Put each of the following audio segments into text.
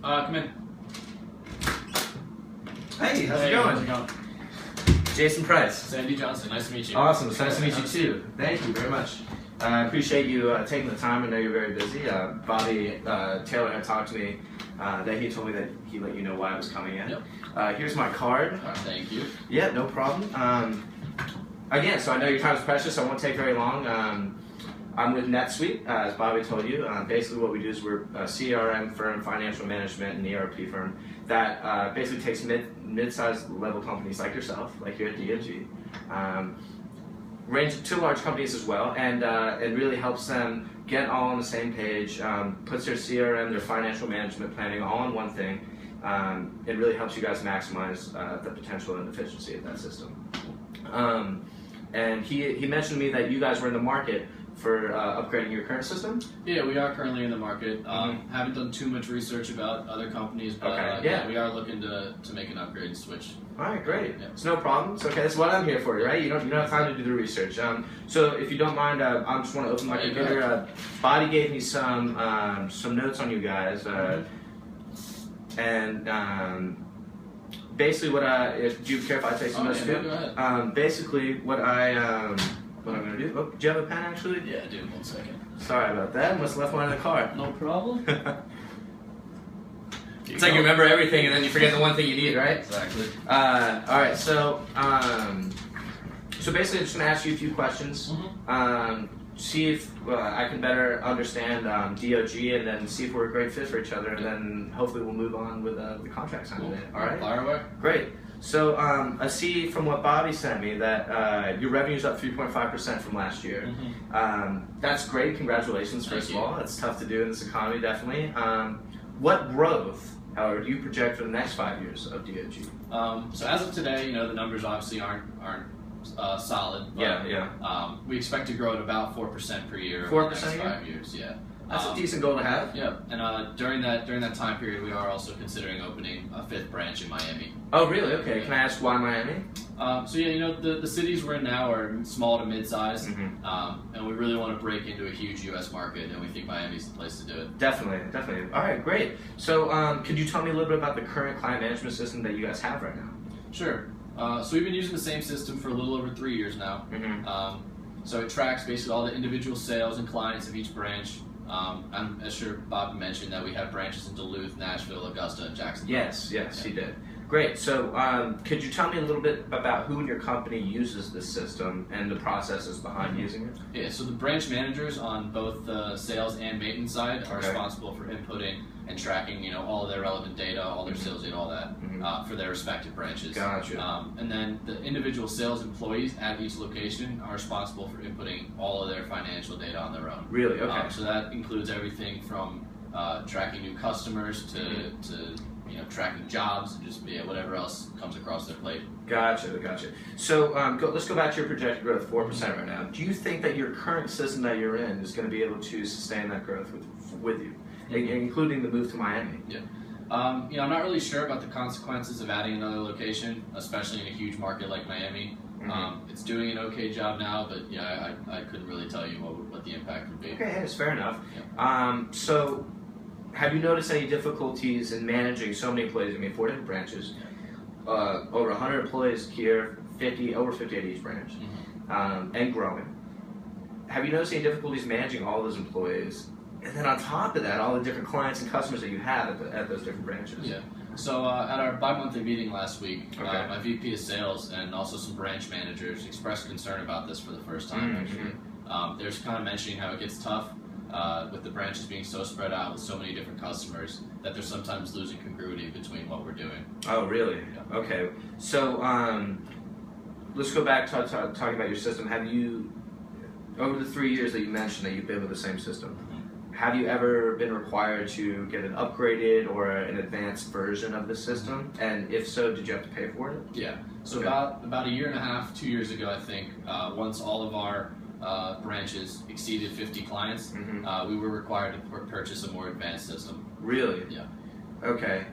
Come in. Hey, how's it going? How's it going? Jason Price. Sandy Johnson, nice to meet you. Awesome, it's nice to meet you too. Thank you very much. I appreciate you taking the time. I know you're very busy. Bobby Taylor had talked to me that he told me that he let you know why I was coming in. Yep. Here's my card. Thank you. Yeah, no problem. Again, so I know your time is precious, so I won't take very long. I'm with Netsuite, as Bobby told you. Basically what we do is we're a CRM firm, financial management, and ERP firm that basically takes mid-sized level companies like yourself, like here at DNG, range to large companies as well, and it really helps them get all on the same page, puts their CRM, their financial management planning all in one thing. It really helps you guys maximize the potential and efficiency of that system. And he mentioned to me that you guys were in the market for upgrading your current system? Yeah, we are currently in the market. Haven't done too much research about other companies, but yeah, we are looking to make an upgrade and switch. All right, great. Yeah. It's no problem. It's okay. That's what I'm here for, right? You don't have time to do the research. So if you don't mind, I just want to open my computer. Bobby gave me some notes on you guys, and basically do you care if I take some notes too? Go ahead. Basically what I'm going to do. Oh, do you have a pen actually? Yeah, I do. 1 second. Sorry about that. Must have left one in the car. No problem. It's like you remember everything and then you forget the one thing you need, right? Exactly. All right. So basically, I'm just going to ask you a few questions. See if I can better understand DOG, and then see if we're a great fit for each other, and then hopefully we'll move on with the contract sign today. All right. Fire away. Great. So I see from what Bobby sent me that your revenue's up 3.5% from last year. That's great. Congratulations, first of all. That's tough to do in this economy, definitely. What growth, however, do you project for the next 5 years of DOG? So as of today, the numbers obviously aren't solid. But, we expect to grow at about 4% per year over the next 5 years. Yeah. That's a decent goal to have. Yeah, and during that time period, we are also considering opening a 5th branch in Miami. Oh, really? Okay. Can I ask why Miami? So yeah, the cities we're in now are small to mid-size, and we really want to break into a huge U.S. market, and we think Miami's the place to do it. Definitely. All right, great. So could you tell me a little bit about the current client management system that you guys have right now? Sure. So we've been using the same system for a little over 3 years now. So it tracks basically all the individual sales and clients of each branch. I'm sure Bob mentioned that we have branches in Duluth, Nashville, Augusta, and Jacksonville. Yes, he did. Great. So could you tell me a little bit about who in your company uses this system and the processes behind using it? Yeah, so the branch managers on both the sales and maintenance side are responsible for inputting and tracking, all of their relevant data, all their sales data, all that, for their respective branches. Gotcha. And then the individual sales employees at each location are responsible for inputting all of their financial data on their own. Really? Okay. So that includes everything from tracking new customers to tracking jobs and just whatever else comes across their plate. Gotcha. So let's go back to your projected growth, 4% right now. Do you think that your current system that you're in is going to be able to sustain that growth with you, including the move to Miami? Yeah. I'm not really sure about the consequences of adding another location, especially in a huge market like Miami. It's doing an okay job now, but yeah, I couldn't really tell you what the impact would be. Okay, it's fair enough. Yeah. So have you noticed any difficulties in managing so many employees? 4 different branches, over 100 employees here, over 50 at each branch, and growing. Have you noticed any difficulties managing all those employees? And then on top of that, all the different clients and customers that you have at those different branches. Yeah. So at our bi-monthly meeting last week, my VP of Sales and also some branch managers expressed concern about this for the first time. Actually, they're kind of mentioning how it gets tough with the branches being so spread out with so many different customers that they're sometimes losing congruity between what we're doing. Oh, really? Yeah. Okay. So let's go back to talking about your system. Have you, over the 3 years that you mentioned that you've been with the same system, have you ever been required to get an upgraded or an advanced version of the system? And if so, did you have to pay for it? Yeah. So about a year and a half, 2 years ago, I think, once all of our branches exceeded 50 clients, we were required to purchase a more advanced system. Really? Yeah. Okay.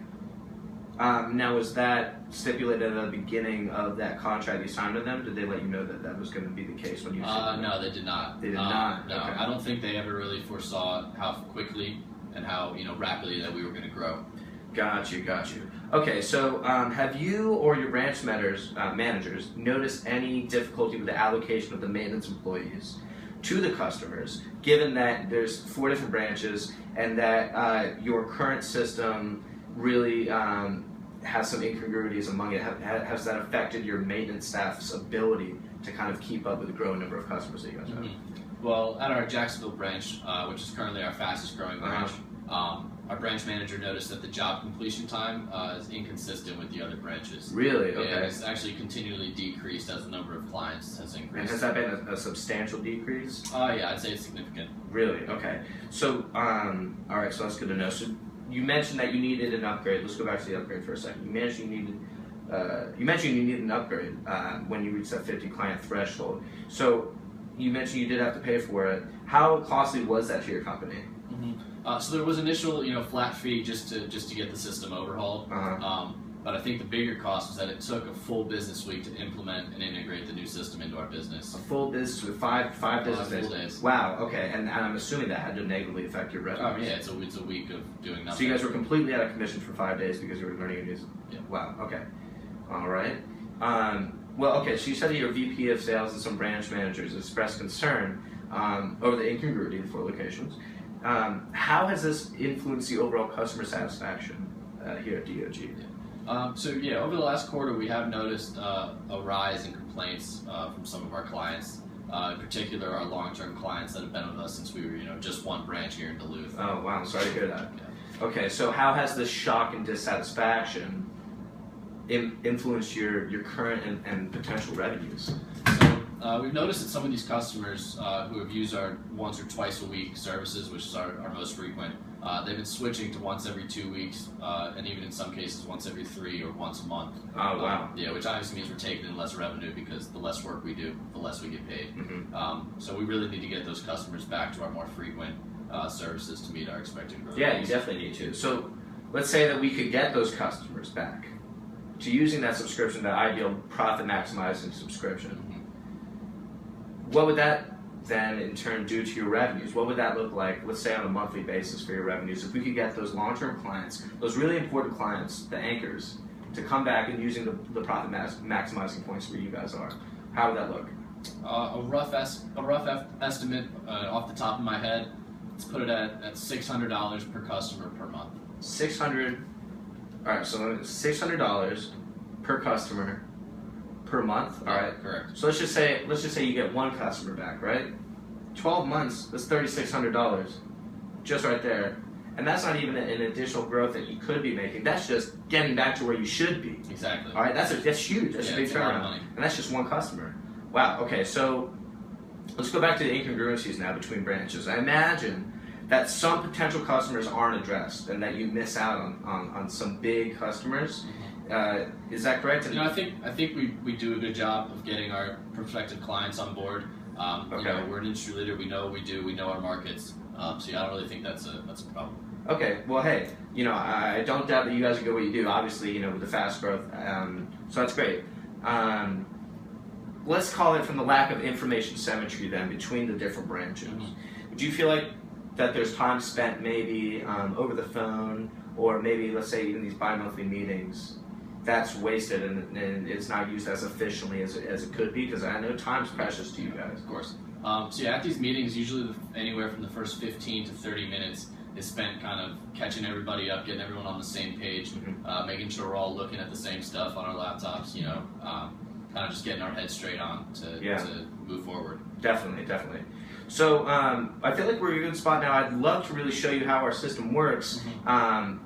Now, was that stipulated at the beginning of that contract you signed with them? Did they let you know that that was going to be the case when you signed? No, they did not. They did not? No, okay. I don't think they ever really foresaw how quickly and how rapidly that we were going to grow. Got you. Okay, so have you or your branch managers noticed any difficulty with the allocation of the maintenance employees to the customers, given that there's 4 different branches and that your current system really has some incongruities among it? Has that affected your maintenance staff's ability to kind of keep up with the growing number of customers that you guys have? Well, at our Jacksonville branch, which is currently our fastest growing branch, our branch manager noticed that the job completion time is inconsistent with the other branches. Really? Okay. And it's actually continually decreased as the number of clients has increased. And has that been a substantial decrease? Yeah, I'd say it's significant. Really? Okay. So, all right, so that's good to know. So you mentioned that you needed an upgrade. Let's go back to the upgrade for a second. You mentioned you needed an upgrade when you reached that 50 client threshold. So you mentioned you did have to pay for it. How costly was that to your company? So there was initial, flat fee just to get the system overhauled. But I think the bigger cost was that it took a full business week to implement and integrate the new system into our business. A full business with five business full days. Wow. Okay. And I'm assuming that had to negatively affect your revenue. Yeah, it's a week of doing nothing. So you guys were completely out of commission for 5 days because you were learning a new system. Yeah. Wow. Okay. All right. Well, okay. So you said that your VP of Sales and some branch managers expressed concern over the incongruity of 4 locations. How has this influenced the overall customer satisfaction here at DOG? Over the last quarter, we have noticed a rise in complaints from some of our clients, in particular our long-term clients that have been with us since we were, just one branch here in Duluth. Oh, wow. I'm sorry to hear that. Yeah. Okay, so how has this shock and dissatisfaction influenced your current and potential revenues? We've noticed that some of these customers who have used our once or twice a week services, which is our most frequent, they've been switching to once every 2 weeks, and even in some cases once every 3 or once a month. Oh, wow. Which obviously means we're taking in less revenue because the less work we do, the less we get paid. So we really need to get those customers back to our more frequent services to meet our expected growth. Yeah, you definitely need to. So let's say that we could get those customers back to using that subscription, that ideal profit maximizing subscription. What would that then in turn do to your revenues? What would that look like, let's say on a monthly basis for your revenues, if we could get those long-term clients, those really important clients, the anchors, to come back and using the profit maximizing points where you guys are? How would that look? A rough estimate off the top of my head, let's put it at $600 per customer per month. $600. All right, so $600 per customer per month. All right, correct. So let's just say you get 1 customer back, right? 12 months, that's $3,600, just right there. And that's not even an additional growth that you could be making. That's just getting back to where you should be. Exactly. All right, that's huge. That's a big turnaround. And that's just 1 customer. Wow. Okay, so let's go back to the incongruencies now between branches. I imagine that some potential customers aren't addressed, and that you miss out on some big customers. Is that correct? I think we do a good job of getting our prospective clients on board. We're an industry leader. We know what we do. We know our markets. I don't really think that's a problem. Okay. Well, hey, I don't doubt that you guys are good at what you do. Obviously, with the fast growth, so that's great. Let's call it from the lack of information symmetry then between the different branches. Do you feel like that there's time spent maybe over the phone, or maybe let's say even these bi-monthly meetings, that's wasted and it's not used as efficiently as it could be? Because I know time's precious to you guys. Of course. At these meetings, usually anywhere from the first 15 to 30 minutes is spent kind of catching everybody up, getting everyone on the same page, making sure we're all looking at the same stuff on our laptops, kind of just getting our heads straight on to move forward. Definitely. So I feel like we're in a good spot now. I'd love to really show you how our system works.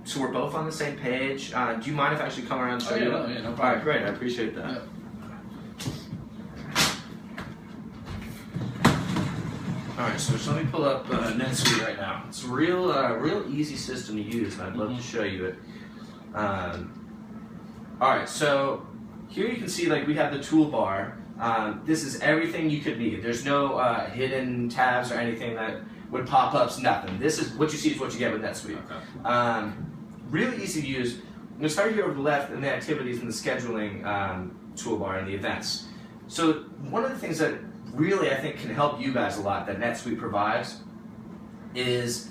So we're both on the same page. Do you mind if I actually come around and show you? No problem. All right, great. I appreciate that. Yep. All right, so let me pull up Netsuite right now. It's a real easy system to use, and I'd love to show you it. All right, so here you can see we have the toolbar. This is everything you could need. There's no hidden tabs or anything that would pop up. Nothing. This is what you see is what you get with NetSuite. Okay. Really easy to use. I'm going to start here over the left in the activities and the scheduling toolbar and the events. So one of the things that really I think can help you guys a lot that NetSuite provides is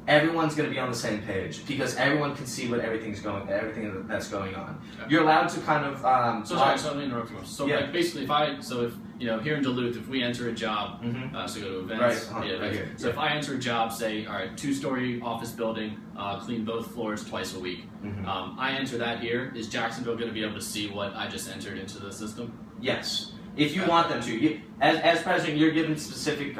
everyone's going to be on the same page because everyone can see everything that's going on. Okay. You're allowed to kind of. So let me interrupt you. So like basically, if here in Duluth, if we enter a job, so go to events, right here. So if I enter a job, say, all right, 2-story office building, clean both floors twice a week. I enter that here. Is Jacksonville going to be able to see what I just entered into the system? Yes. If you want them to, as president, you're given specific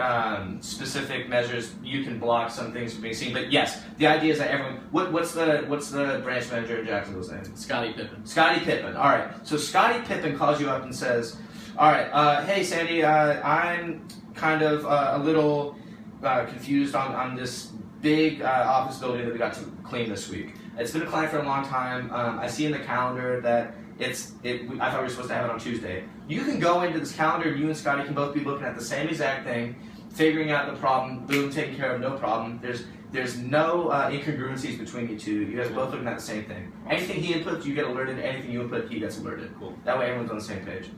measures. You can block some things from being seen, but yes, the idea is that everyone. What's the branch manager in Jacksonville's name? Scottie Pippen. Scottie Pippen. All right. So Scottie Pippen calls you up and says, "All right, hey Sandy, I'm kind of a little confused on this big office building that we got to clean this week. It's been a client for a long time. I see in the calendar that." I thought we were supposed to have it on Tuesday. You can go into this calendar and you and Scotty can both be looking at the same exact thing, figuring out the problem, boom, taken care of, no problem. There's no incongruencies between you two. You guys are both looking at the same thing. Anything he inputs, you get alerted. Anything you input, he gets alerted. Cool. That way everyone's on the same page.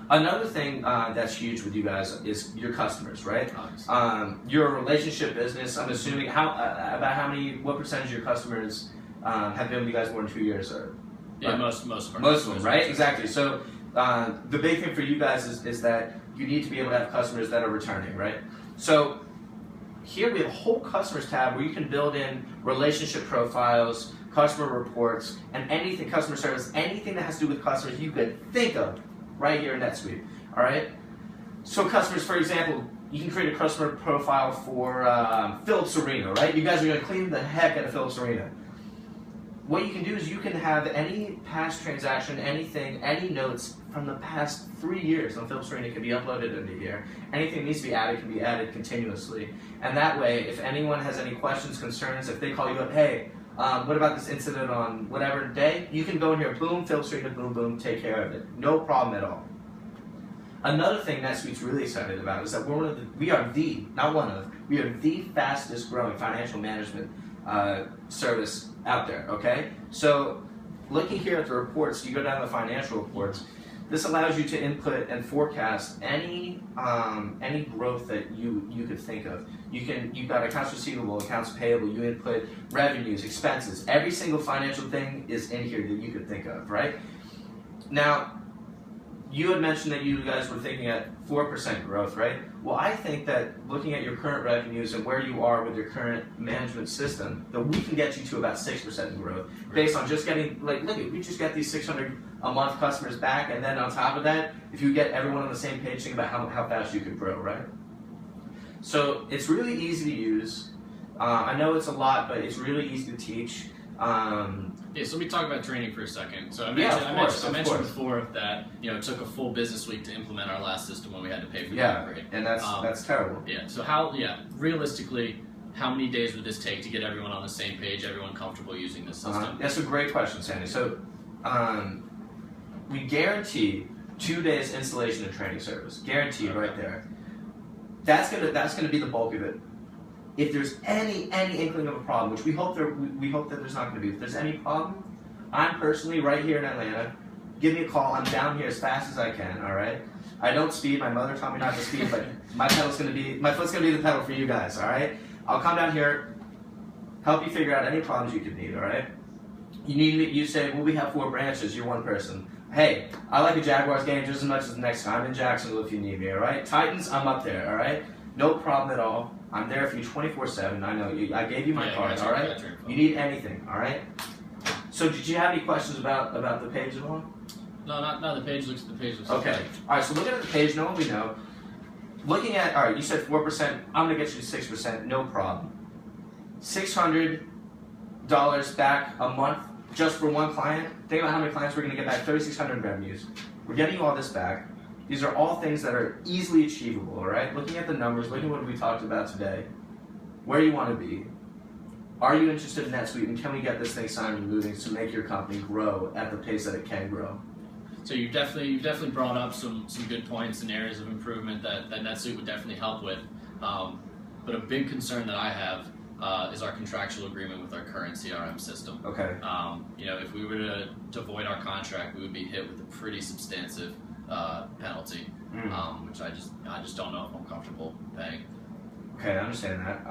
Another thing that's huge with you guys is your customers, right? You're a relationship business. I'm assuming what percentage of your customers have been with you guys more than 2 years? Yeah, most of them, right? Exactly. So the big thing for you guys is that you need to be able to have customers that are returning, right? So here we have a whole customers tab where you can build in relationship profiles, customer reports, and anything, customer service, anything that has to do with customers you could think of right here in NetSuite, all right? So customers, for example, you can create a customer profile for Philips Arena, right? You guys are going to clean the heck out of Philips Arena. What you can do is you can have any past transaction, anything, any notes from the past 3 years on Philips Arena can be uploaded into here. Anything that needs to be added can be added continuously. And that way, if anyone has any questions, concerns, if they call you up, hey, what about this incident on whatever day, you can go in here, boom, Philips Arena, boom, boom, take care of it. No problem at all. Another thing NetSuite's really excited about is that we are the fastest growing financial management service out there, okay? So looking here at the reports, you go down to the financial reports, this allows you to input and forecast any growth that you could think of. You've got accounts receivable, accounts payable, you input revenues, expenses, every single financial thing is in here that you could think of, right? Now, you had mentioned that you guys were thinking at 4% growth, right? Well, I think that looking at your current revenues and where you are with your current management system, that we can get you to about 6% in growth based on just getting, we just get these 600 a month customers back, and then on top of that, if you get everyone on the same page, think about how fast you could grow, right? So it's really easy to use. I know it's a lot, but it's really easy to teach. So let me talk about training for a second. So I mentioned before that it took a full business week to implement our last system when we had to pay for the upgrade. And that's terrible. Yeah. So realistically, how many days would this take to get everyone on the same page, everyone comfortable using this system? That's a great question, Sandy. So we guarantee 2 days installation and training service, guaranteed right there. That's gonna be the bulk of it. If there's any inkling of a problem, which we hope that there's not going to be, if there's any problem, I'm personally right here in Atlanta. Give me a call. I'm down here as fast as I can. All right. I don't speed. My mother taught me not to speed, but my foot's going to be the pedal for you guys. All right. I'll come down here, help you figure out any problems you could need. All right. You say, well, we have 4 branches. You're one person. Hey, I like a Jaguars game just as much as the next time. I'm in Jacksonville if you need me. All right. Titans, I'm up there. All right. No problem at all. I'm there for you 24/7. I know you. I gave you my card. All right. You need anything. All right. So, did you have any questions about the page at all? No. The page looks. Okay. All right. So, looking at the page, knowing we know, looking at you said 4%. I'm gonna get you to 6%. No problem. $600 back a month just for one client. Think about how many clients we're gonna get back. 3,600 revenues. We're getting you all this back. These are all things that are easily achievable, all right? Looking at the numbers, looking at what we talked about today, where you want to be. Are you interested in NetSuite, and can we get this thing signed and moving to make your company grow at the pace that it can grow? So you've definitely brought up some good points and areas of improvement that NetSuite would definitely help with. But a big concern that I have is our contractual agreement with our current CRM system. Okay. If we were to void our contract, we would be hit with a pretty substantive penalty, which I just don't know if I'm comfortable paying. Okay, I understand that.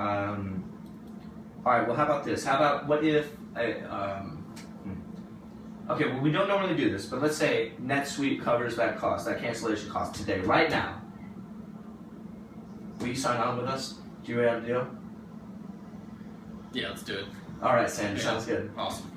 All right. Well, how about this? How about what if okay, well, we don't normally do this, but let's say NetSuite covers that cost, that cancellation cost today, right now. Will you sign on with us? Do you have a deal? Yeah, let's do it. All right, Sandy, sounds good. Awesome.